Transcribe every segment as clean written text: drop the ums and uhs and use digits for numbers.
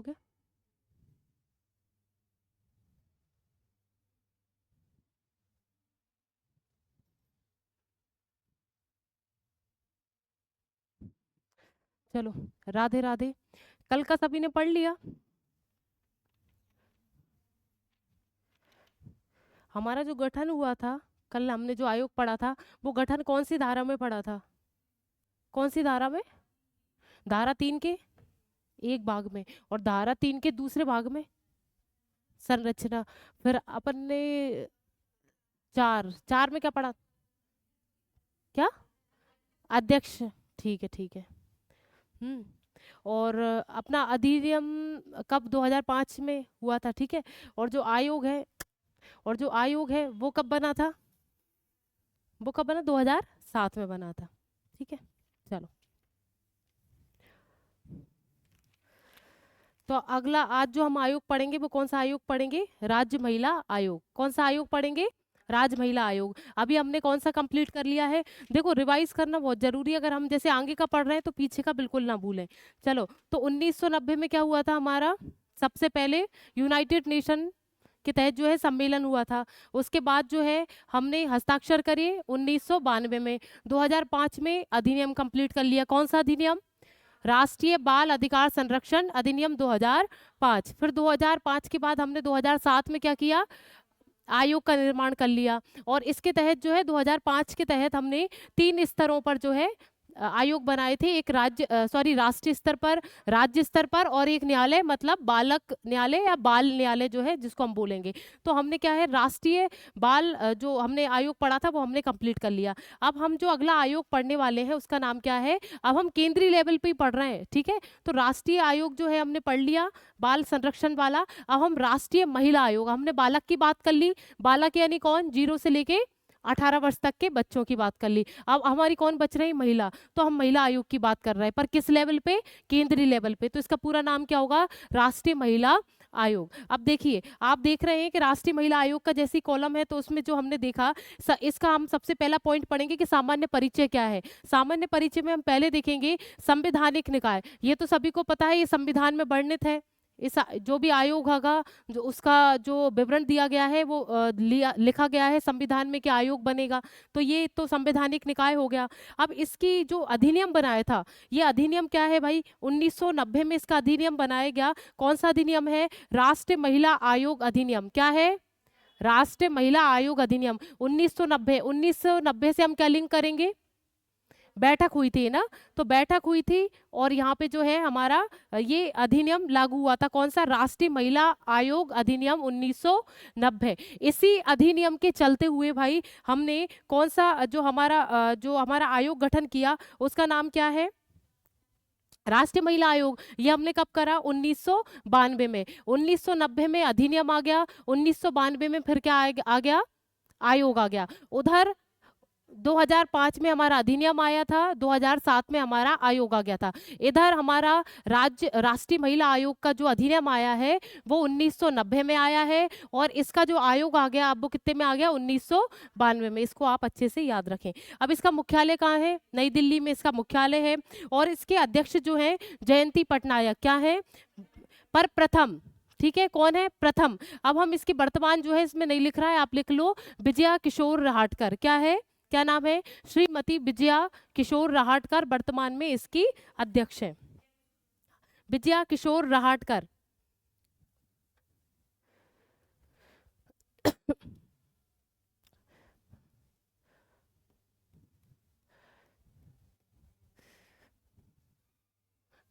हो गया। चलो, राधे राधे। कल का सभी ने पढ़ लिया? हमारा जो गठन हुआ था, कल हमने जो आयोग पढ़ा था, वो गठन कौन सी धारा में पढ़ा था? कौन सी धारा में? धारा 3 के एक भाग में, और धारा 3 के दूसरे भाग में संरचना। फिर अपन ने चार चार में क्या पढ़ा? क्या? अध्यक्ष। ठीक है, ठीक है। हम्म। और अपना अधिनियम कब 2005 में हुआ था, ठीक है। और जो आयोग है वो कब बना था? वो कब बना? 2007 में बना था, ठीक है। चलो, तो अगला आज जो हम आयोग पढ़ेंगे वो कौन सा आयोग पढ़ेंगे? राज्य महिला आयोग। कौन सा आयोग पढ़ेंगे? राज्य महिला आयोग। अभी हमने कौन सा कंप्लीट कर लिया है? देखो, रिवाइज करना बहुत जरूरी है, अगर हम जैसे आगे का पढ़ रहे हैं तो पीछे का बिल्कुल ना भूलें। चलो, तो 1990 में क्या हुआ था हमारा? सबसे पहले यूनाइटेड नेशन के तहत जो है सम्मेलन हुआ था। उसके बाद जो है हमने हस्ताक्षर करे 1992 में। 2005 में अधिनियम कंप्लीट कर लिया। कौन सा अधिनियम? राष्ट्रीय बाल अधिकार संरक्षण अधिनियम 2005। फिर 2005 के बाद हमने 2007 में क्या किया? आयोग का निर्माण कर लिया। और इसके तहत जो है 2005 के तहत हमने 3 स्तरों पर जो है आयोग बनाए थे। एक राष्ट्रीय स्तर पर, राज्य स्तर पर, और एक न्यायालय, मतलब बालक न्यायालय या बाल न्यायालय जो है जिसको हम बोलेंगे। तो हमने क्या है, राष्ट्रीय बाल जो हमने आयोग पढ़ा था वो हमने कंप्लीट कर लिया। अब हम जो अगला आयोग पढ़ने वाले हैं उसका नाम क्या है? अब हम केंद्रीय लेवल पे ही पढ़ रहे हैं, ठीक है। तो राष्ट्रीय आयोग जो है हमने पढ़ लिया, बाल संरक्षण वाला। अब हम राष्ट्रीय महिला आयोग, हमने बालक की बात कर ली। बालक यानी कौन? 0 से लेके 18 वर्ष तक के बच्चों की बात कर ली। अब हमारी कौन बच रही? महिला। तो हम महिला आयोग की बात कर रहे हैं, पर किस लेवल पे? केंद्रीय लेवल पे। तो इसका पूरा नाम क्या होगा? राष्ट्रीय महिला आयोग। अब देखिए, आप देख रहे हैं कि राष्ट्रीय महिला आयोग का जैसी कॉलम है, तो उसमें जो हमने देखा, इसका हम सबसे पहला पॉइंट पढ़ेंगे कि सामान्य परिचय क्या है। सामान्य परिचय में हम पहले देखेंगे संवैधानिक निकाय। ये तो सभी को पता है, ये संविधान में वर्णित है। इस जो भी आयोग होगा, जो उसका जो विवरण दिया गया है वो लिखा गया है संविधान में कि आयोग बनेगा। तो ये तो संवैधानिक निकाय हो गया। अब इसकी जो अधिनियम बनाया था, ये अधिनियम क्या है भाई? 1990 में इसका अधिनियम बनाया गया। कौन सा अधिनियम है? राष्ट्रीय महिला आयोग अधिनियम। क्या है? राष्ट्रीय महिला आयोग अधिनियम 1990। 1990 से हम क्या लिंक करेंगे? बैठक हुई थी ना, तो बैठक हुई थी, और यहाँ पे जो है हमारा ये अधिनियम लागू हुआ था। कौन सा? राष्ट्रीय महिला आयोग अधिनियम 1990। इसी अधिनियम के चलते हुए भाई हमने कौन सा जो हमारा आयोग गठन किया, उसका नाम क्या है? राष्ट्रीय महिला आयोग। ये हमने कब करा? 1992 में। 1990 में अधिनियम आ गया, 1992 में फिर क्या आ गया? आयोग आ गया। उधर 2005 में हमारा अधिनियम आया था, 2007 में हमारा आयोग आ गया था। इधर हमारा राष्ट्रीय महिला आयोग का जो अधिनियम आया है वो 1990 में आया है, और इसका जो आयोग आ गया अब वो कितने में आ गया? 1992 में। इसको आप अच्छे से याद रखें। अब इसका मुख्यालय कहाँ है? नई दिल्ली में इसका मुख्यालय है, और इसके अध्यक्ष जो है जयंती पटनायक। क्या है? पर प्रथम, ठीक है। कौन है? प्रथम। अब हम इसकी वर्तमान जो है, इसमें नहीं लिख रहा है, आप लिख लो, विजया किशोर रहाटकर। क्या है? क्या नाम है? श्रीमती विजया किशोर रहाटकर वर्तमान में इसकी अध्यक्ष है। विजया किशोर रहाटकर।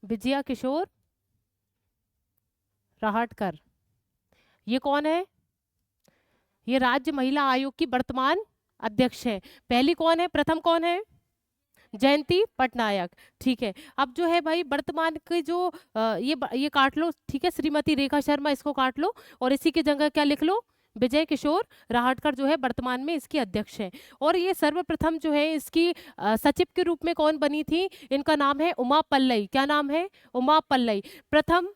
विजया किशोर रहाटकर, ये कौन है? ये राज्य महिला आयोग की वर्तमान अध्यक्ष है। पहली कौन है? प्रथम कौन है? जयंती पटनायक। ठीक है। अब जो है भाई वर्तमान के जो ये काट लो, ठीक है। श्रीमती रेखा शर्मा, इसको काट लो, और इसी की जगह क्या लिख लो? विजय किशोर रहाटकर जो है वर्तमान में इसकी अध्यक्ष है। और ये सर्वप्रथम जो है इसकी सचिव के रूप में कौन बनी थी? इनका नाम है उमा पल्लई। क्या नाम है? उमा पल्लई। प्रथम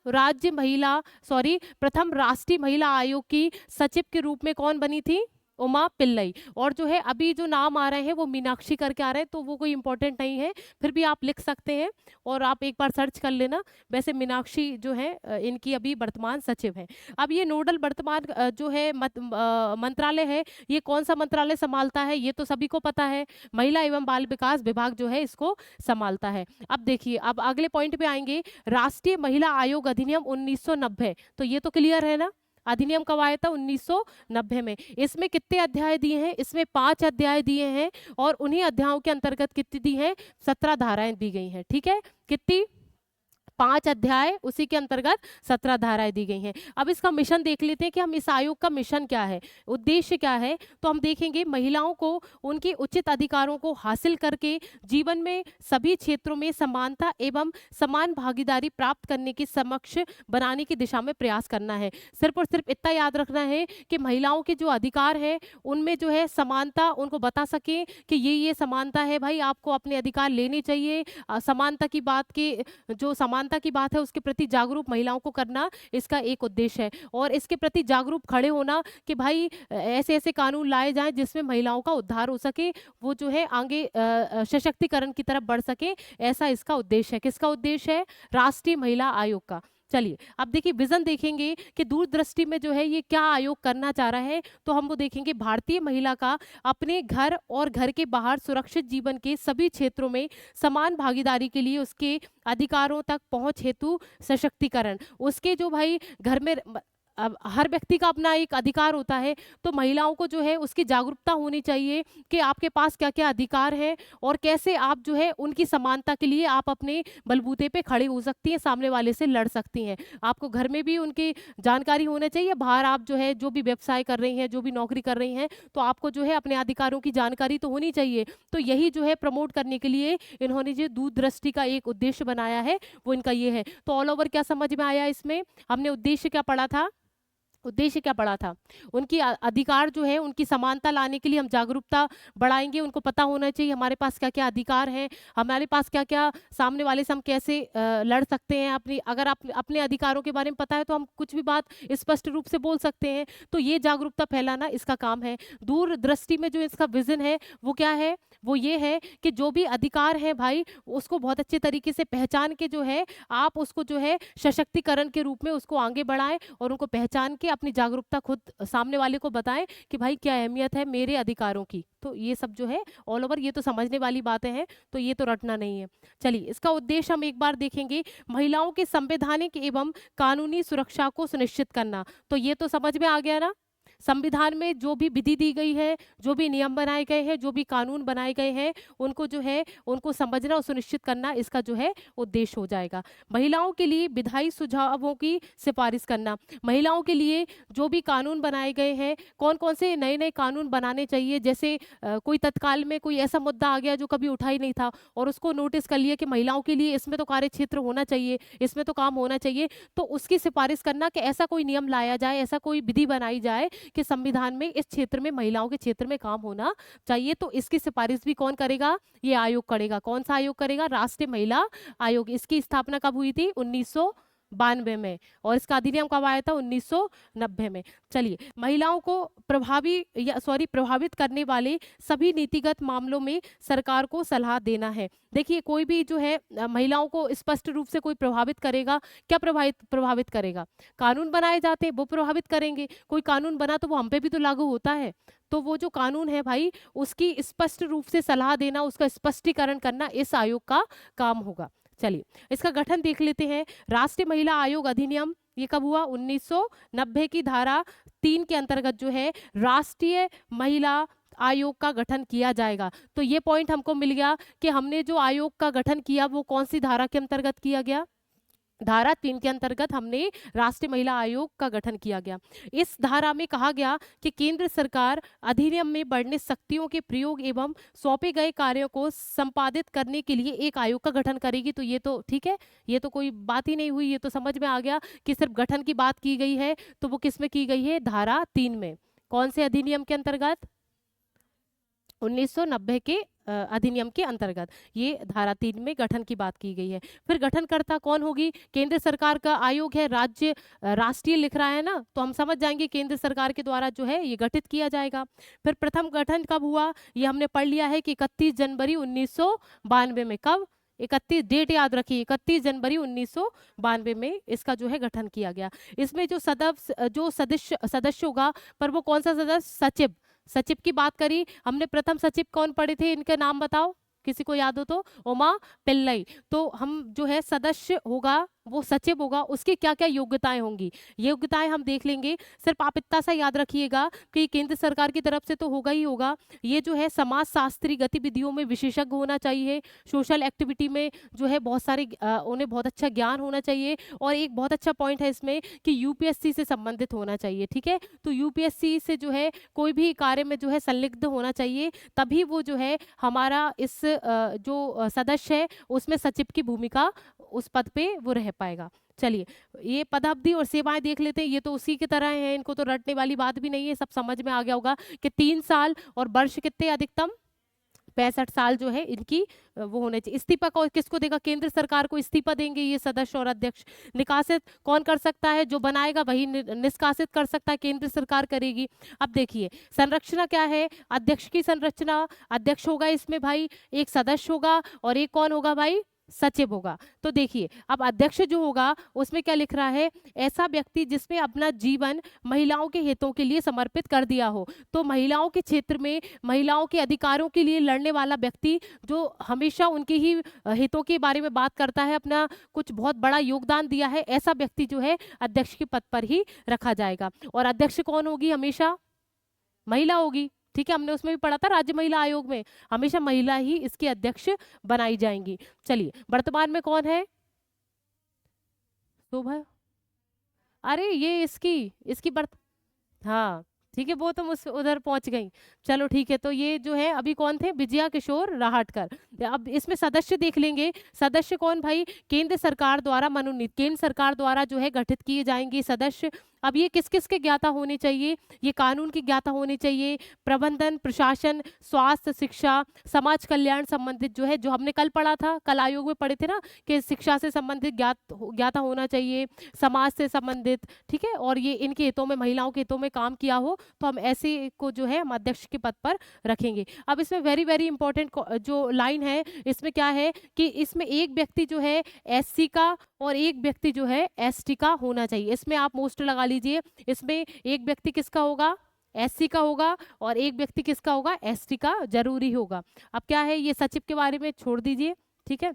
राष्ट्रीय महिला आयोग की सचिव के रूप में कौन बनी थी? उमा पिल्लई। और जो है अभी जो नाम आ रहे हैं वो मीनाक्षी करके आ रहे हैं, तो वो कोई इंपॉर्टेंट नहीं है, फिर भी आप लिख सकते हैं और आप एक बार सर्च कर लेना। वैसे मीनाक्षी जो है इनकी अभी वर्तमान सचिव है। अब ये नोडल वर्तमान जो है मंत्रालय है, ये कौन सा मंत्रालय संभालता है, ये तो सभी को पता है, महिला एवं बाल विकास विभाग जो है इसको संभालता है। अब देखिए, अब अगले पॉइंट पे आएंगे, राष्ट्रीय महिला आयोग अधिनियम 1990। तो ये तो क्लियर है ना, अधिनियम कब आया था, 1990 में। इसमें कितने अध्याय दिए हैं, इसमें 5 अध्याय दिए हैं और उन्हीं अध्यायों के अंतर्गत कितनी दी हैं, 17 धाराएं दी गई हैं। ठीक है, कितनी, 5 अध्याय, उसी के अंतर्गत 17 धाराएं दी गई हैं। अब इसका मिशन देख लेते हैं कि हम इस आयोग का मिशन क्या है, उद्देश्य क्या है। तो हम देखेंगे महिलाओं को उनके उचित अधिकारों को हासिल करके जीवन में सभी क्षेत्रों में समानता एवं समान भागीदारी प्राप्त करने की समक्ष बनाने की दिशा में प्रयास करना है। सिर्फ और सिर्फ इतना याद रखना है कि महिलाओं के जो अधिकार है उनमें जो है समानता, उनको बता सके कि ये समानता है भाई, आपको अपने अधिकार लेने चाहिए। समानता की बात की, जो समानता की बात है उसके प्रति जागरूक महिलाओं को करना इसका एक उद्देश्य है। और इसके प्रति जागरूक खड़े होना कि भाई ऐसे ऐसे कानून लाए जाएं जिसमें महिलाओं का उद्धार हो सके, वो जो है आगे सशक्तिकरण की तरफ बढ़ सके, ऐसा इसका उद्देश्य है। किसका उद्देश्य है, राष्ट्रीय महिला आयोग का। चलिए अब देखिए विजन देखेंगे कि दूरदृष्टि में जो है ये क्या आयोग करना चाह रहा है। तो हम वो देखेंगे, भारतीय महिला का अपने घर और घर के बाहर सुरक्षित जीवन के सभी क्षेत्रों में समान भागीदारी के लिए उसके अधिकारों तक पहुंच हेतु सशक्तिकरण। उसके जो भाई घर में अब हर व्यक्ति का अपना एक अधिकार होता है, तो महिलाओं को जो है उसकी जागरूकता होनी चाहिए कि आपके पास क्या क्या अधिकार है और कैसे आप जो है उनकी समानता के लिए आप अपने बलबूते पे खड़े हो सकती हैं, सामने वाले से लड़ सकती हैं। आपको घर में भी उनकी जानकारी होना चाहिए, बाहर आप जो है जो भी व्यवसाय कर रही हैं, जो भी नौकरी कर रही हैं, तो आपको जो है अपने अधिकारों की जानकारी तो होनी चाहिए। तो यही जो है प्रमोट करने के लिए इन्होंने जो दूरदृष्टि का एक उद्देश्य बनाया है वो इनका ये है। तो ऑल ओवर क्या समझ में आया, इसमें हमने उद्देश्य क्या पढ़ा था, उद्देश्य क्या पड़ा था, उनकी अधिकार जो है उनकी समानता लाने के लिए हम जागरूकता बढ़ाएंगे। उनको पता होना चाहिए हमारे पास क्या क्या अधिकार हैं, हमारे पास क्या क्या, सामने वाले से हम कैसे लड़ सकते हैं। अपनी अगर आप अपने अधिकारों के बारे में पता है तो हम कुछ भी बात स्पष्ट रूप से बोल सकते हैं। तो ये जागरूकता फैलाना इसका काम है। दूरदृष्टि में जो इसका विजन है वो क्या है, वो ये है कि जो भी अधिकार है भाई उसको बहुत अच्छे तरीके से पहचान के जो है आप उसको जो है सशक्तिकरण के रूप में उसको आगे बढ़ाएं और उनको पहचान के अपनी जागरूकता खुद सामने वाले को बताएं कि भाई क्या अहमियत है मेरे अधिकारों की। तो ये सब जो है ऑल ओवर ये तो समझने वाली बातें हैं, तो ये तो रटना नहीं है। चलिए इसका उद्देश्य हम एक बार देखेंगे, महिलाओं के संवैधानिक एवं कानूनी सुरक्षा को सुनिश्चित करना। तो ये तो समझ में आ गया ना, संविधान में जो भी विधि दी गई है, जो भी नियम बनाए गए हैं, जो भी कानून बनाए गए हैं, उनको जो है उनको समझना और सुनिश्चित करना इसका जो है उद्देश्य हो जाएगा। महिलाओं के लिए विधायी सुझावों की सिफारिश करना, महिलाओं के लिए जो भी कानून बनाए गए हैं, कौन कौन से नए नए कानून बनाने चाहिए। जैसे कोई तत्काल में कोई ऐसा मुद्दा आ गया जो कभी उठा ही नहीं था और उसको नोटिस कर लिया कि महिलाओं के लिए इसमें तो कार्य क्षेत्र होना चाहिए, इसमें तो काम होना चाहिए, तो उसकी सिफारिश करना कि ऐसा कोई नियम लाया जाए, ऐसा कोई विधि बनाई जाए कि संविधान में इस क्षेत्र में महिलाओं के क्षेत्र में काम होना चाहिए। तो इसकी सिफारिश भी कौन करेगा, ये आयोग करेगा। कौन सा आयोग करेगा, राष्ट्रीय महिला आयोग। इसकी स्थापना कब हुई थी, 1992 में, और इसका अधिनियम कब आया था, 1990 में। चलिए महिलाओं को प्रभावित करने वाले सभी नीतिगत मामलों में सरकार को सलाह देना है। देखिए कोई भी जो है महिलाओं को स्पष्ट रूप से कोई प्रभावित करेगा, क्या प्रभावित करेगा, कानून बनाए जाते हैं वो प्रभावित करेंगे। कोई कानून बना तो वो हम पे भी तो लागू होता है, तो वो जो कानून है भाई उसकी स्पष्ट रूप से सलाह देना, उसका स्पष्टीकरण करना इस आयोग का काम होगा। चलिए इसका गठन देख लेते हैं। राष्ट्रीय महिला आयोग अधिनियम ये कब हुआ, 1990 की धारा 3 के अंतर्गत जो है राष्ट्रीय महिला आयोग का गठन किया जाएगा। तो ये पॉइंट हमको मिल गया कि हमने जो आयोग का गठन किया वो कौन सी धारा के अंतर्गत किया गया, धारा 3 के अंतर्गत हमने राष्ट्रीय महिला आयोग का गठन किया गया। इस धारा में कहा गया कि केंद्र सरकार अधिनियम में बढ़ने शक्तियों के प्रयोग एवं सौंपे गए कार्यों को संपादित करने के लिए एक आयोग का गठन करेगी। तो ये तो ठीक है, ये तो कोई बात ही नहीं हुई, ये तो समझ में आ गया कि सिर्फ गठन की बात की गई है। तो वो किस में की गई है, धारा 3 में। कौन से अधिनियम के अंतर्गत, 1990 के अधिनियम के अंतर्गत ये धारा 3 में गठन की बात की गई है। फिर गठनकर्ता कौन होगी? केंद्र सरकार का आयोग है, राष्ट्रीय लिख रहा है ना, तो हम समझ जाएंगे केंद्र सरकार के द्वारा जो है ये गठित किया जाएगा। फिर प्रथम गठन कब हुआ? ये हमने पढ़ लिया है कि 31 जनवरी 1992 में। कब? 31 डेट याद रखिए, 31 जनवरी 1992 में इसका जो है गठन किया गया। इसमें जो सदस्य सदस्य होगा, पर वो कौन सा सदस्य? सचिव। सचिव की बात करी हमने। प्रथम सचिव कौन पढ़े थे? इनके नाम बताओ, किसी को याद हो तो। उमा पिल्लई। तो हम जो है सदस्य होगा वो सचिव होगा, उसकी क्या क्या योग्यताएं होंगी, योग्यताएं हम देख लेंगे। सिर्फ आप इतना सा याद रखिएगा कि केंद्र सरकार की तरफ से तो होगा ही होगा। ये जो है समाज शास्त्री गतिविधियों में विशेषज्ञ होना चाहिए, सोशल एक्टिविटी में जो है बहुत सारे उन्हें बहुत अच्छा ज्ञान होना चाहिए। और एक बहुत अच्छा पॉइंट है इसमें कि यूपीएससी से संबंधित होना चाहिए। ठीक है, तो यूपीएससी से जो है कोई भी कार्य में जो है संलिग्ध होना चाहिए, तभी वो जो है हमारा इस जो सदस्य है उसमें सचिव की भूमिका उस पद पे वो रह पाएगा। चलिए, ये पदावधि और सेवाएं देख लेते हैं। ये तो उसी की तरह है, इनको तो रटने वाली बात भी नहीं है, सब समझ में आ गया होगा कि 3 साल और वर्ष कितने? अधिकतम 65 साल जो है इनकी वो होने चाहिए। इस्तीफा किसको देगा? केंद्र सरकार को इस्तीफा देंगे ये सदस्य और अध्यक्ष। निकासित कौन कर सकता है? जो बनाएगा वही निष्कासित कर सकता है, केंद्र सरकार करेगी। अब देखिए संरचना क्या है अध्यक्ष की संरचना। अध्यक्ष होगा इसमें भाई, एक सदस्य होगा और एक कौन होगा भाई? सचिव होगा। तो देखिए अब अध्यक्ष जो होगा उसमें क्या लिख रहा है? ऐसा व्यक्ति जिसने अपना जीवन महिलाओं के हितों के लिए समर्पित कर दिया हो। तो महिलाओं के क्षेत्र में महिलाओं के अधिकारों के लिए लड़ने वाला व्यक्ति जो हमेशा उनके ही हितों के बारे में बात करता है, अपना कुछ बहुत बड़ा योगदान दिया है, ऐसा व्यक्ति जो है अध्यक्ष के पद पर ही रखा जाएगा। और अध्यक्ष कौन होगी? हमेशा महिला होगी। ठीक है, हमने उसमें भी पढ़ा था राज्य महिला आयोग में, हमेशा महिला ही इसकी अध्यक्ष बनाई जाएंगी। चलिए, वर्तमान में कौन है? शोभा। अरे ये इसकी इसकी बर्त हाँ ठीक है, वो तुम उस उधर पहुंच गई। चलो ठीक है, तो ये जो है अभी कौन थे? विजया किशोर राहटकर। अब इसमें सदस्य देख लेंगे। सदस्य कौन भाई? केंद्र सरकार द्वारा मनोनीत, केंद्र सरकार द्वारा जो है गठित किए जाएंगे सदस्य। अब ये किस किस के ज्ञाता होने चाहिए? ये कानून की ज्ञाता होने चाहिए, प्रबंधन, प्रशासन, स्वास्थ्य, शिक्षा, समाज कल्याण संबंधित जो है, जो हमने कल पढ़ा था, कल आयोग में पढ़े थे ना कि शिक्षा से संबंधित ज्ञाता होना चाहिए, समाज से संबंधित। ठीक है, और ये इनके हितों में, महिलाओं के हितों में काम किया हो, तो हम ऐसे को जो है हम अध्यक्ष के पद पर रखेंगे। अब इसमें वेरी वेरी इंपॉर्टेंट जो लाइन है इसमें क्या है कि इसमें एक व्यक्ति जो है एससी का और एक व्यक्ति जो है एसटी का होना चाहिए। इसमें आप मोस्ट लगा लीजिए। इसमें एक व्यक्ति किसका होगा? एससी का होगा और एक व्यक्ति किसका होगा? एसटी का जरूरी होगा। अब क्या है, ये सचिव के बारे में छोड़ दीजिए। ठीक है,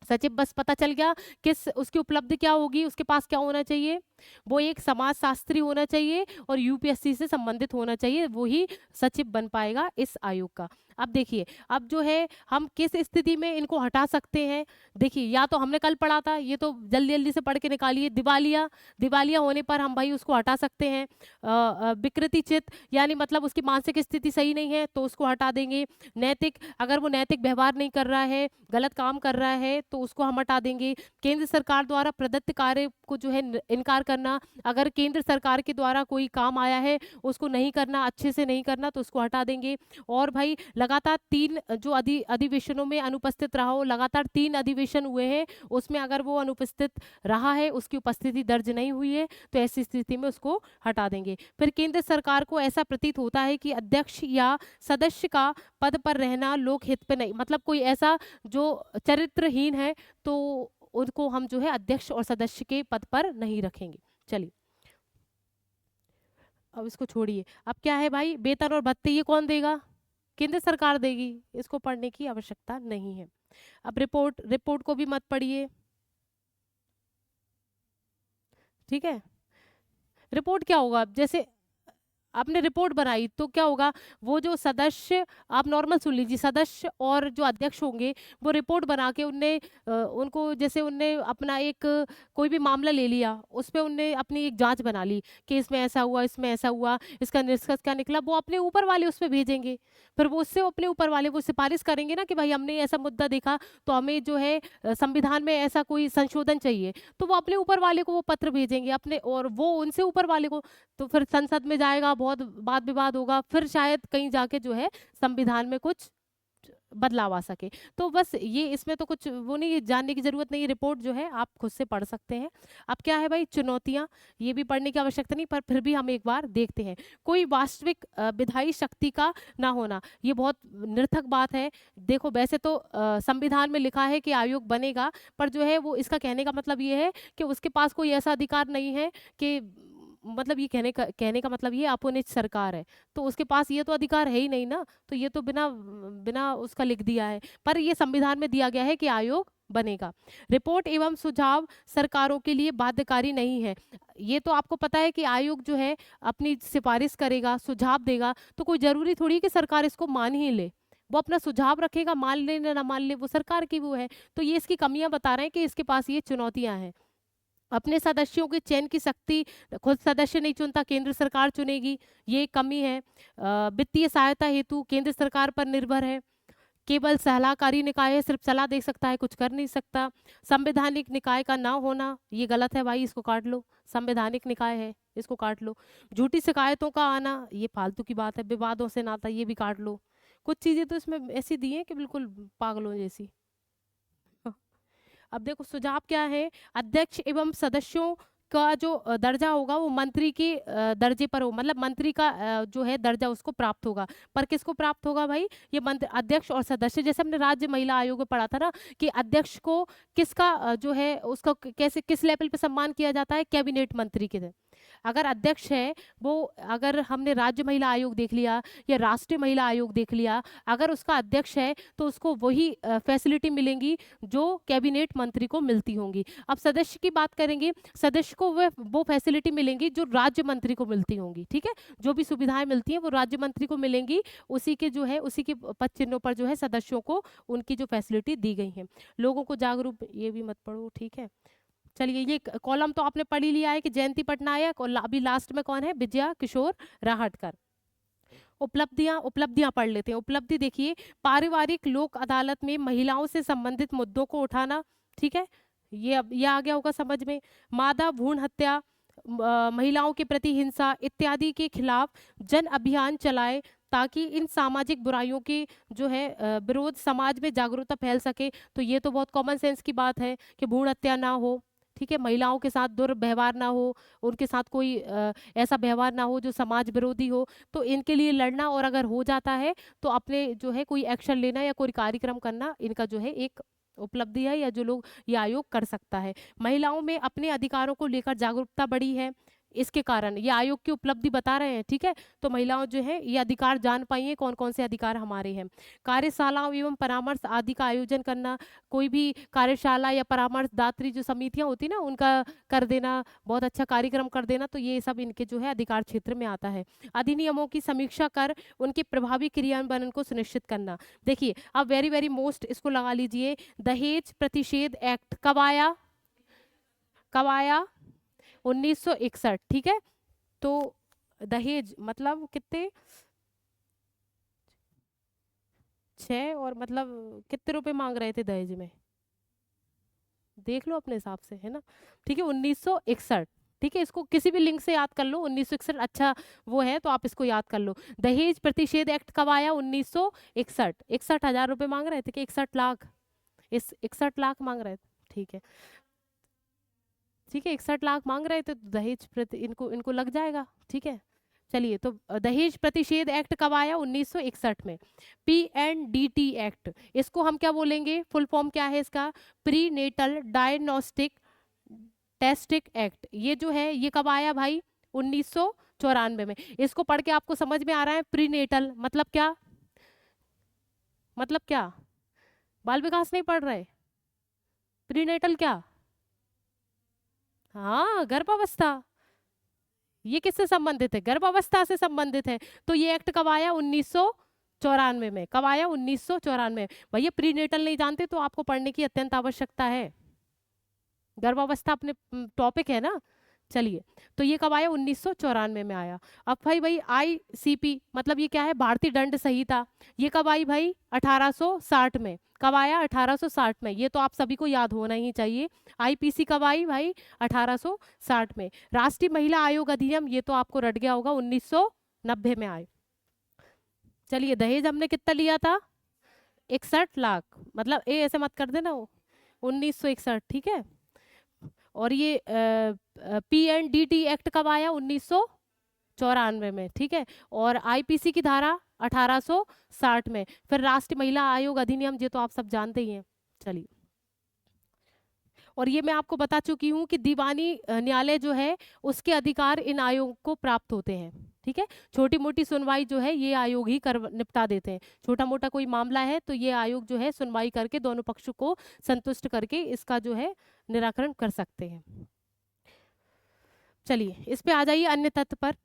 सचिव बस पता चल गया किस उसकी उपलब्धि क्या होगी, उसके पास क्या होना चाहिए? वो एक समाज शास्त्री होना चाहिए और यूपीएससी से संबंधित होना चाहिए, वो ही सचिव बन पाएगा इस आयोग का। अब देखिए, अब जो है हम किस स्थिति में इनको हटा सकते हैं? देखिए, या तो हमने कल पढ़ा था, ये तो जल्दी जल्दी से पढ़ के निकालिए। दिवालिया, दिवालिया होने पर हम भाई उसको हटा सकते हैं। विकृति चित्त, यानी मतलब उसकी मानसिक स्थिति सही नहीं है तो उसको हटा देंगे। नैतिक, अगर वो नैतिक व्यवहार नहीं कर रहा है, गलत काम कर रहा है, तो उसको हम हटा देंगे। केंद्र सरकार द्वारा प्रदत्त कार्य को जो है इनकार करना, अगर केंद्र सरकार के द्वारा कोई काम आया है उसको नहीं करना, अच्छे से नहीं करना, तो उसको हटा देंगे। और भाई लगातार 3 जो अधिवेशनों में अनुपस्थित रहा हो, लगातार 3 अधिवेशन हुए हैं, उसमें अगर वो अनुपस्थित रहा है, उसकी उपस्थिति दर्ज नहीं हुई है, तो ऐसी स्थिति में उसको हटा देंगे। फिर केंद्र सरकार को ऐसा प्रतीत होता है कि अध्यक्ष या सदस्य का पद पर रहना लोकहित पे नहीं, मतलब कोई ऐसा जो चरित्रहीन है, तो उनको हम जो है अध्यक्ष और सदस्य के पद पर नहीं रखेंगे। चलिए, अब इसको छोड़िए। अब क्या है भाई, वेतन और भत्ते ये कौन देगा? केंद्र सरकार देगी, इसको पढ़ने की आवश्यकता नहीं है। अब रिपोर्ट, रिपोर्ट को भी मत पढ़िए। ठीक है, रिपोर्ट क्या होगा? जैसे आपने रिपोर्ट बनाई तो क्या होगा, वो जो सदस्य, आप नॉर्मल सुन लीजिए, सदस्य और जो अध्यक्ष होंगे वो रिपोर्ट बना के उनने उनको, जैसे उनने अपना एक कोई भी मामला ले लिया, उस पर उनने अपनी एक जांच बना ली कि इसमें ऐसा हुआ, इसमें ऐसा हुआ, इसका निष्कर्ष क्या निकला, वो अपने ऊपर वाले उस पर भेजेंगे। फिर वो उससे अपने ऊपर वाले वो सिफारिश करेंगे ना कि भाई हमने ऐसा मुद्दा देखा, तो हमें जो है संविधान में ऐसा कोई संशोधन चाहिए, तो वो अपने ऊपर वाले को वो पत्र भेजेंगे अपने, और वो उनसे ऊपर वाले को, तो फिर संसद में जाएगा, बहुत वाद विवाद होगा, फिर शायद कहीं जाके जो है संविधान में कुछ बदलाव आ सके। तो बस ये इसमें तो कुछ वो नहीं, जानने की ज़रूरत नहीं है, रिपोर्ट जो है आप खुद से पढ़ सकते हैं। अब क्या है भाई चुनौतियाँ, ये भी पढ़ने की आवश्यकता नहीं, पर फिर भी हम एक बार देखते हैं। कोई वास्तविक विधायी शक्ति का ना होना, ये बहुत निरर्थक बात है। देखो वैसे तो संविधान में लिखा है कि आयोग बनेगा, पर जो है वो इसका कहने का मतलब ये है कि उसके पास कोई ऐसा अधिकार नहीं है कि मतलब ये कहने का मतलब ये अपोनित सरकार है, तो उसके पास ये तो अधिकार है ही नहीं ना, तो ये तो बिना बिना उसका लिख दिया है, पर ये संविधान में दिया गया है कि आयोग बनेगा। रिपोर्ट एवं सुझाव सरकारों के लिए बाध्यकारी नहीं है। ये तो आपको पता है कि आयोग जो है अपनी सिफारिश करेगा, सुझाव देगा, तो कोई जरूरी थोड़ी है कि सरकार इसको मान ही ले। वो अपना सुझाव रखेगा, मान ले ना मान ले, वो सरकार की वो है। तो ये इसकी कमियां बता रहे हैं कि इसके पास ये चुनौतियां हैं। अपने सदस्यों के चयन की शक्ति खुद सदस्य नहीं चुनता, केंद्र सरकार चुनेगी, ये एक कमी है। वित्तीय सहायता हेतु केंद्र सरकार पर निर्भर है। केवल सलाहकारी निकाय है, सिर्फ सलाह दे सकता है, कुछ कर नहीं सकता। संवैधानिक निकाय का ना होना, ये गलत है भाई, इसको काट लो। संवैधानिक निकाय है, इसको काट लो। झूठी शिकायतों का आना, ये फालतू की बात है। विवादों से नाता, ये भी काट लो। कुछ चीजें तो इसमें ऐसी दी हैं कि बिल्कुल पागलों जैसी। अब देखो सुझाव क्या है, अध्यक्ष एवं सदस्यों का जो दर्जा होगा वो मंत्री के दर्जे पर हो, मतलब मंत्री का जो है दर्जा उसको प्राप्त होगा। पर किसको प्राप्त होगा भाई, ये मंत्री, अध्यक्ष और सदस्य। जैसे हमने राज्य महिला आयोग में पढ़ा था ना कि अध्यक्ष को किसका जो है उसका कैसे किस लेवल पे सम्मान किया जाता है, कैबिनेट मंत्री के। अगर अध्यक्ष है वो, अगर हमने राज्य महिला आयोग देख लिया या राष्ट्रीय महिला आयोग देख लिया, अगर उसका अध्यक्ष है तो उसको वही फैसिलिटी मिलेंगी जो कैबिनेट मंत्री को मिलती होंगी। अब सदस्य की बात करेंगे, सदस्य को वो फैसिलिटी मिलेंगी जो राज्य मंत्री को मिलती होंगी। ठीक है, जो भी सुविधाएं मिलती हैं वो राज्य मंत्री को मिलेंगी, उसी के जो है उसी के पद चिन्हों पर जो है सदस्यों को उनकी जो फैसिलिटी दी गई है। लोगों को जागरूक, ये भी मत पढ़ो, ठीक है। चलिए, ये कॉलम तो आपने पढ़ ही लिया है कि जयंती पटनायक, और अभी लास्ट में कौन है, विजया किशोर राहटकर। उपलब्धियां उपलब्धियां पढ़ लेते हैं। उपलब्धि देखिए, पारिवारिक लोक अदालत में महिलाओं से संबंधित मुद्दों को उठाना। ठीक है, ये अब ये आ गया होगा समझ में। मादा भ्रूण हत्या, महिलाओं के प्रति हिंसा इत्यादि के खिलाफ जन अभियान चलाए, ताकि इन सामाजिक बुराइयों के जो है विरोध समाज में जागरूकता फैल सके। तो ये तो बहुत कॉमन सेंस की बात है कि भ्रूण हत्या ना हो। ठीक है, महिलाओं के साथ दुर्व्यवहार ना हो, उनके साथ कोई ऐसा व्यवहार ना हो जो समाज विरोधी हो। तो इनके लिए लड़ना, और अगर हो जाता है तो अपने जो है कोई एक्शन लेना या कोई कार्यक्रम करना, इनका जो है एक उपलब्धि है, या जो लोग ये आयोग कर सकता है। महिलाओं में अपने अधिकारों को लेकर जागरूकता बढ़ी है, इसके कारण ये आयोग की उपलब्धि बता रहे हैं। ठीक है, तो महिलाओं जो है ये अधिकार जान पाई हैं, कौन कौन से अधिकार हमारे हैं। कार्यशालाओं एवं परामर्श आदि का आयोजन करना, कोई भी कार्यशाला या परामर्शदात्री जो समितियां होती ना, उनका कर देना, बहुत अच्छा कार्यक्रम कर देना, तो ये सब इनके जो है अधिकार क्षेत्र में आता है। अधिनियमों की समीक्षा कर उनके प्रभावी क्रियान्वयन को सुनिश्चित करना। देखिए अब वेरी वेरी मोस्ट, इसको लगा लीजिए, दहेज प्रतिषेध एक्ट कब आया, कब आया, 1961। ठीक है, तो दहेज मतलब कितने, 6, और मतलब कितने रुपए मांग रहे थे दहेज में, देख लो अपने हिसाब से, है ना। ठीक है, 1961। ठीक है, इसको किसी भी लिंक से याद कर लो, 1961 अच्छा वो है, तो आप इसको याद कर लो। दहेज प्रतिषेध एक्ट कब आया, 1961। 61,000 रुपए मांग रहे थे कि 61 लाख, इस 61 लाख मांग रहे थे। ठीक है, ठीक है, 61 लाख मांग रहे थे, तो दहेज प्रति इनको इनको लग जाएगा। ठीक है, चलिए, तो दहेज प्रतिषेध एक्ट कब आया, 1961 में। PNDT एक्ट, इसको हम क्या बोलेंगे, फुल फॉर्म क्या है इसका, प्री नेटल डायग्नोस्टिक टेस्टिक एक्ट। ये जो है ये कब आया भाई, 1994 में। इसको पढ़ के आपको समझ में आ रहा है, प्री नेटल मतलब क्या, मतलब क्या, बाल विकास नहीं पढ़ रहे, प्री नेटल क्या, हाँ गर्भावस्था। ये किससे संबंधित है, गर्भावस्था से संबंधित है। तो ये एक्ट कब आया, 1994 में। कब आया, 1994। भैया प्रीनेटल नहीं जानते तो आपको पढ़ने की अत्यंत आवश्यकता है, गर्भावस्था अपने टॉपिक है ना। चलिए, तो ये कब आया, 1994 में आया। अब भाई ICP मतलब ये क्या है, भारतीय दंड संहिता, ये कब आई भाई, 1860 में। कब आया, 1860 में। ये तो आप सभी को याद होना ही चाहिए। IPC कब आई भाई, 1860 में। राष्ट्रीय महिला आयोग अधिनियम, ये तो आपको रट गया होगा, 1990 में आए। चलिए, दहेज हमने कितना लिया था, 61 लाख, मतलब ए ऐसे मत कर देना, 1961, ठीक है। और ये PNDT एक्ट कब आया? 1994 में, ठीक है। और IPC की धारा 1860 में। फिर राष्ट्रीय महिला आयोग अधिनियम, ये तो आप सब जानते ही हैं। चलिए, और ये मैं आपको बता चुकी हूँ कि दीवानी न्यायालय जो है उसके अधिकार इन आयोग को प्राप्त होते हैं, ठीक है। छोटी मोटी सुनवाई जो है ये आयोग ही कर निपटा देते हैं। छोटा मोटा कोई मामला है तो ये आयोग जो है सुनवाई करके दोनों पक्ष को संतुष्ट करके इसका जो है निराकरण कर सकते हैं। चलिए, इस पे आ जाइए अन्य तथ्य पर।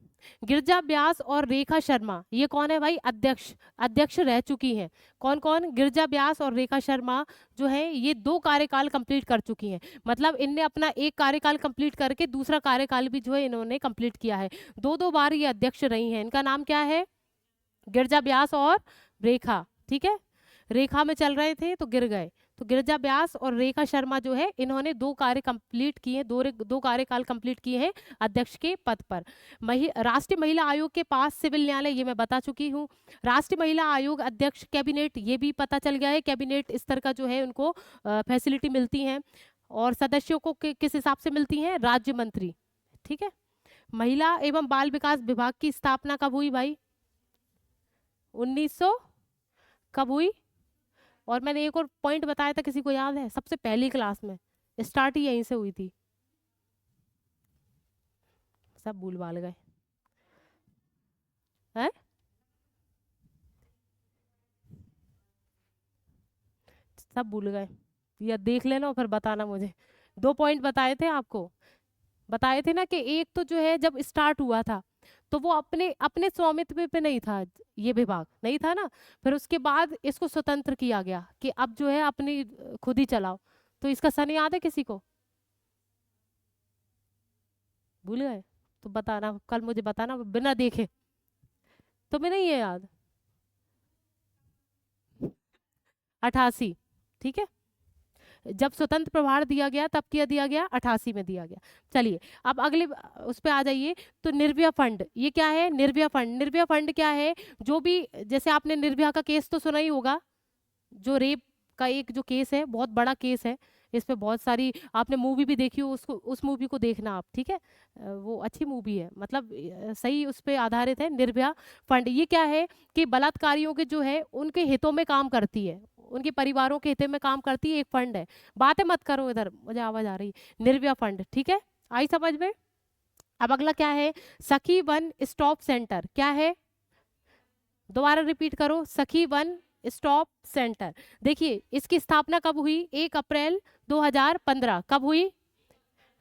गिरजा व्यास और रेखा शर्मा, ये कौन है भाई? अध्यक्ष रह चुकी हैं। कौन कौन? गिरजा व्यास और रेखा शर्मा जो है ये 2 कार्यकाल कंप्लीट कर चुकी हैं। मतलब इनने अपना एक कार्यकाल कंप्लीट करके दूसरा कार्यकाल भी जो है इन्होंने कंप्लीट किया है। 2-2 बार ये अध्यक्ष रही हैं। इनका नाम क्या है? गिरजा व्यास और रेखा, ठीक है। रेखा में चल रहे थे तो गिर गए, तो गिरजा व्यास और रेखा शर्मा जो है इन्होंने 2 कार्य कंप्लीट किए हैं, 2 कार्यकाल कंप्लीट किए हैं अध्यक्ष के पद पर। राष्ट्रीय महिला आयोग के पास सिविल न्यायालय, ये मैं बता चुकी हूँ। राष्ट्रीय महिला आयोग अध्यक्ष कैबिनेट, ये भी पता चल गया है, कैबिनेट स्तर का जो है उनको फैसिलिटी मिलती हैं। और सदस्यों को किस हिसाब से मिलती हैं? राज्य मंत्री, ठीक है। महिला एवं बाल विकास विभाग की स्थापना कब हुई भाई? 1900 कब हुई? और मैंने एक और पॉइंट बताया था, किसी को याद है? सबसे पहली क्लास में स्टार्ट ही यहीं से हुई थी। सब भूल भाल गए हैं। सब भूल गए, या देख लेना और फिर बताना मुझे। 2 पॉइंट बताए थे आपको, बताए थे ना कि एक तो जो है जब स्टार्ट हुआ था तो वो अपने अपने स्वामित्व पे नहीं था, ये विभाग नहीं था ना। फिर उसके बाद इसको स्वतंत्र किया गया कि अब जो है अपनी खुद ही चलाओ। तो इसका सन याद है किसी को? भूल गए? तो बताना, कल मुझे बताना बिना देखे। तुम्हें नहीं है याद? 88, ठीक है। जब स्वतंत्र प्रभार दिया गया तब किया दिया गया? 88 में दिया गया। चलिए, अब अगले उस पे आ जाइए। तो निर्भया फंड, ये क्या है? निर्भया फंड। निर्भया फंड क्या है? जो भी, जैसे आपने निर्भया का केस तो सुना ही होगा, जो रेप का एक जो केस है, बहुत बड़ा केस है। इस पे बहुत सारी आपने मूवी भी देखी हो, उसको उस मूवी को देखना आप, ठीक है। वो अच्छी मूवी है, मतलब सही उस पे आधारित है निर्भया फंड। ये क्या है कि बलात्कारियों के जो है उनके हितों में काम करती है, उनके परिवारों के हित में काम करती है, एक फंड है। बातें मत करो इधर, मुझे आवाज आ रही। निर्भया फंड, ठीक है, आई समझ में? अब अगला क्या है? सखी वन स्टॉप सेंटर, क्या है? दोबारा रिपीट करो, सखी वन स्टॉप सेंटर। देखिए, इसकी स्थापना कब हुई? 1 अप्रैल 2015। कब हुई?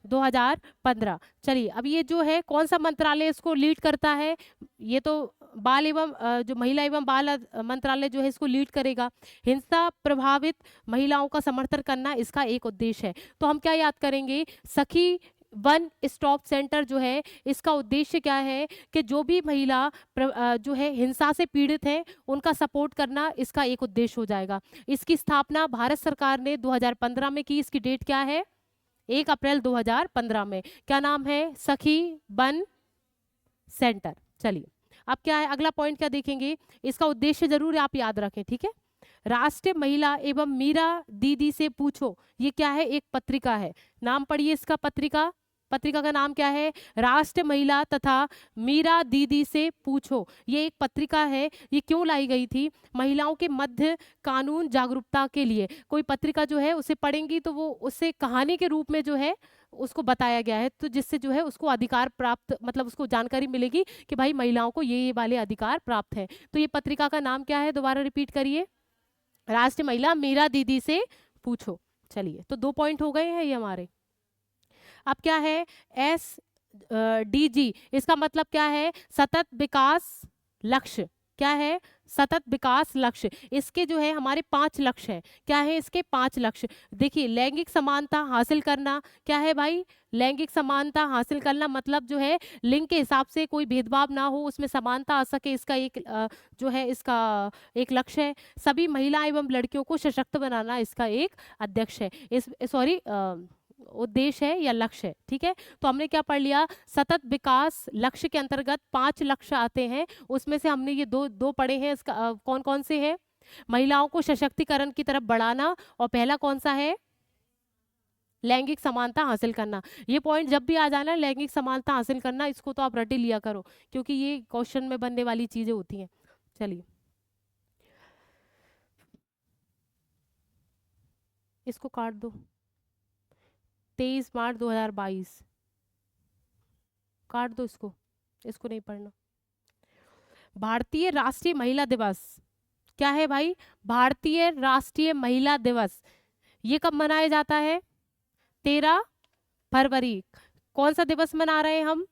2015। चलिए, अब ये जो है कौन सा मंत्रालय इसको लीड करता है? ये तो बाल एवं जो महिला एवं बाल मंत्रालय जो है इसको लीड करेगा। हिंसा प्रभावित महिलाओं का समर्थन करना इसका एक उद्देश्य है। तो हम क्या याद करेंगे? सखी वन स्टॉप सेंटर जो है इसका उद्देश्य क्या है कि जो भी महिला जो है हिंसा से पीड़ित है उनका सपोर्ट करना इसका एक उद्देश्य हो जाएगा। इसकी स्थापना भारत सरकार ने 2015 में की। इसकी डेट क्या है? 1 अप्रैल 2015 में। क्या नाम है? सखी वन सेंटर। चलिए, अब क्या है अगला पॉइंट, क्या देखेंगे? इसका उद्देश्य जरूर आप याद रखें, ठीक है। राष्ट्रीय महिला एवं मीरा दीदी से पूछो, ये क्या है? एक पत्रिका है। नाम पढ़िए इसका, पत्रिका पत्रिका का नाम क्या है? राष्ट्रीय महिला तथा मीरा दीदी से पूछो। ये एक पत्रिका है। ये क्यों लाई गई थी? महिलाओं के मध्य कानून जागरूकता के लिए। कोई पत्रिका जो है उसे पढ़ेंगी तो वो उससे कहानी के रूप में जो है उसको बताया गया है, तो जिससे जो है उसको अधिकार प्राप्त, मतलब उसको जानकारी मिलेगी कि भाई महिलाओं को ये वाले अधिकार प्राप्त है। तो ये पत्रिका का नाम क्या है? दोबारा रिपीट करिए, राष्ट्रीय महिला मीरा दीदी से पूछो। चलिए, तो 2 पॉइंट हो गए हैं ये हमारे। अब क्या है? SDG, इसका मतलब क्या है? सतत विकास लक्ष्य। क्या है? सतत विकास लक्ष्य। इसके जो है हमारे 5 लक्ष्य हैं। क्या है इसके? 5 लक्ष्य। देखिए, लैंगिक समानता हासिल करना। क्या है भाई? लैंगिक समानता हासिल करना, मतलब जो है लिंग के हिसाब से कोई भेदभाव ना हो, उसमें समानता आ सके, इसका एक जो है इसका एक लक्ष्य है। सभी महिला एवं लड़कियों को सशक्त बनाना इसका एक अध्यक्ष है, इस सॉरी उद्देश्य है या लक्ष्य है, ठीक है। तो हमने क्या पढ़ लिया? सतत विकास लक्ष्य के अंतर्गत 5 लक्ष्य आते हैं, उसमें से हमने ये दो पढ़े हैं। इसका कौन कौन से हैं? महिलाओं को सशक्तिकरण की तरफ बढ़ाना, और पहला कौन सा है, लैंगिक समानता हासिल करना। ये पॉइंट जब भी आ जाना, लैंगिक समानता हासिल करना, इसको तो आप रट ही लिया करो, क्योंकि ये क्वेश्चन में बनने वाली चीजें होती हैं। चलिए इसको काट दो, 23 मार्च 2022, काट दो इसको, इसको नहीं पढ़ना। भारतीय राष्ट्रीय महिला दिवस क्या है भाई, भारतीय राष्ट्रीय महिला दिवस ये कब मनाया जाता है, 13 फरवरी। कौन सा दिवस मना रहे हैं हम,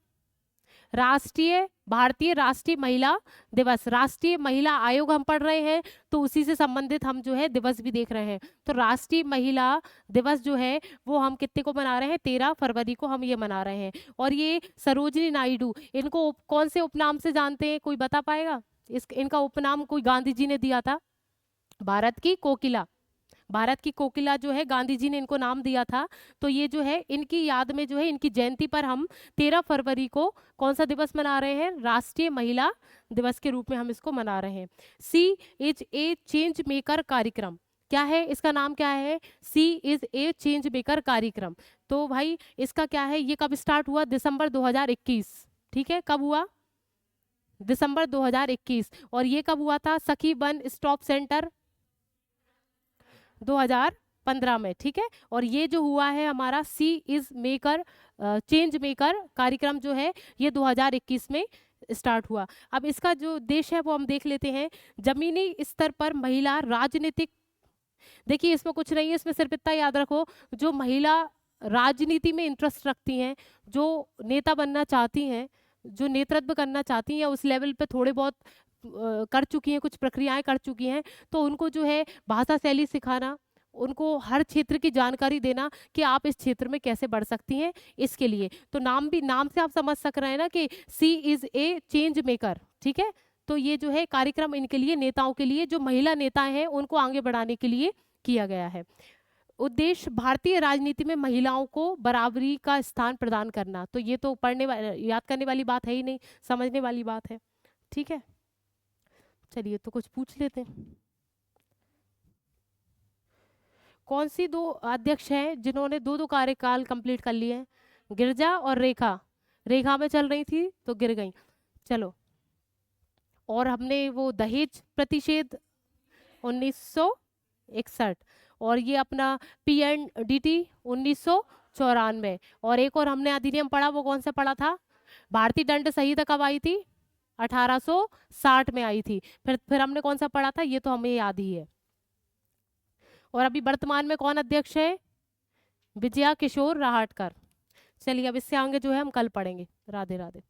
भारतीय राष्ट्रीय महिला दिवस। राष्ट्रीय महिला आयोग हम पढ़ रहे हैं, तो उसी से संबंधित हम जो है दिवस भी देख रहे हैं। तो राष्ट्रीय महिला दिवस जो है वो हम कितने को मना रहे हैं, 13 फरवरी को हम ये मना रहे हैं। और ये सरोजिनी नायडू, इनको कौन से उपनाम से जानते हैं, कोई बता पाएगा, इनका उपनाम कोई गांधी जी ने दिया था, भारत की कोकिला। भारत की कोकिला जो है गांधी जी ने इनको नाम दिया था। तो ये जो है इनकी याद में जो है, इनकी जयंती पर हम 13 फरवरी को कौन सा दिवस मना रहे हैं, राष्ट्रीय महिला दिवस के रूप में हम इसको मना रहे हैं। सी इज ए चेंज मेकर कार्यक्रम क्या है, इसका नाम क्या है, सी इज ए चेंज मेकर कार्यक्रम। तो भाई इसका क्या है, ये कब स्टार्ट हुआ, दिसंबर 2021, ठीक है, कब हुआ, दिसंबर 2021। और ये कब हुआ था, सखी वन स्टॉप सेंटर 2015 में, ठीक है। और ये जो हुआ है हमारा सी इज मेकर चेंज मेकर कार्यक्रम जो है, ये 2021 में स्टार्ट हुआ। अब इसका जो उद्देश्य है वो हम देख लेते हैं। जमीनी स्तर पर महिला राजनीतिक, देखिए इसमें कुछ नहीं है, इसमें सिर्फ इतना याद रखो, जो महिला राजनीति में इंटरेस्ट रखती हैं, जो नेता बनना चाहती हैं, जो नेतृत्व करना चाहती हैं, उस लेवल पे थोड़े बहुत कर चुकी हैं, कुछ प्रक्रियाएं कर चुकी हैं, तो उनको जो है भाषा शैली सिखाना, उनको हर क्षेत्र की जानकारी देना कि आप इस क्षेत्र में कैसे बढ़ सकती हैं, इसके लिए। तो नाम से आप समझ सक रहे हैं ना कि सी इज ए चेंज मेकर, ठीक है। तो ये जो है कार्यक्रम इनके लिए, नेताओं के लिए, जो महिला नेता हैं उनको आगे बढ़ाने के लिए किया गया है। उद्देश्य भारतीय राजनीति में महिलाओं को बराबरी का स्थान प्रदान करना। तो ये तो याद करने वाली बात है ही नहीं, समझने वाली बात है, ठीक है। चलिए तो कुछ पूछ लेते हैं। कौन सी दो अध्यक्ष हैं जिन्होंने दो कार्यकाल कंप्लीट कर लिए हैं, गिरजा और रेखा। रेखा में चल रही थी तो गिर गई, चलो। और हमने वो दहेज प्रतिषेध 1961, और ये अपना PNDT 1994। और एक और हमने अधिनियम पढ़ा, वो कौन सा पढ़ा था, भारतीय दंड संहिता कब आई थी, 1860 में आई थी। फिर हमने कौन सा पढ़ा था, ये तो हमें याद ही है। और अभी वर्तमान में कौन अध्यक्ष है, विजया किशोर राहटकर। चलिए अब इससे आगे जो है हम कल पढ़ेंगे। राधे राधे।